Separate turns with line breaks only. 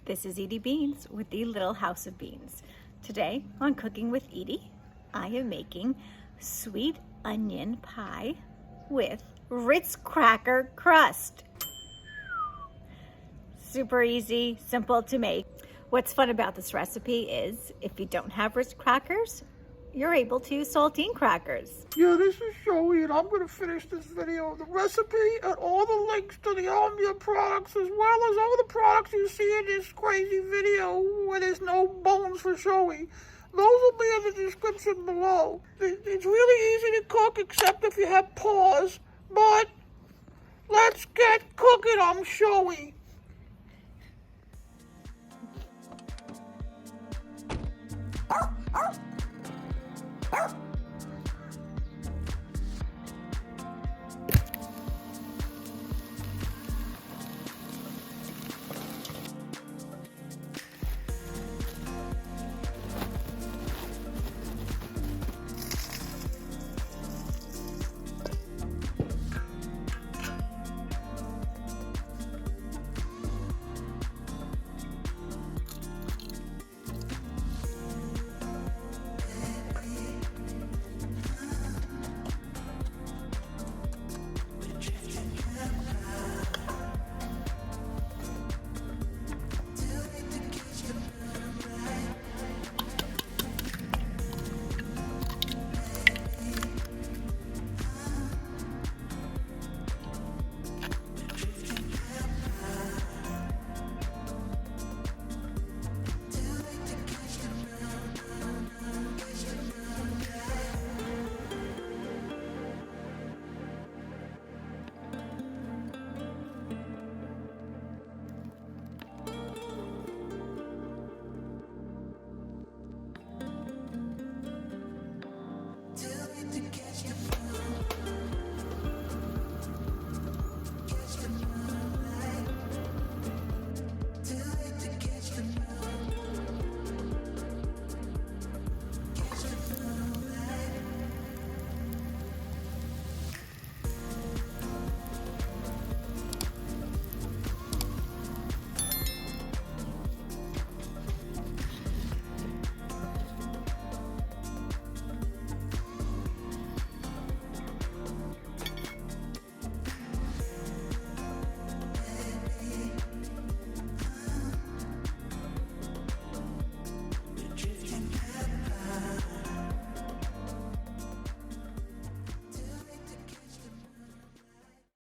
This is Edie Beans with the Little House of Beans. Today on Cooking with Edie, I am making sweet onion pie with Ritz cracker crust. Super easy, simple to make. What's fun about this recipe is if you don't have Ritz crackers, you're able to use saltine crackers.
Yeah, this is Joey, and I'm going to finish this video. The recipe and all the links to the Omnia products, as well as all the products you see in this crazy video where there's no bones for Joey, those will be in the description below. It's really easy to cook, except if you have paws, but let's get cooking. I'm Joey.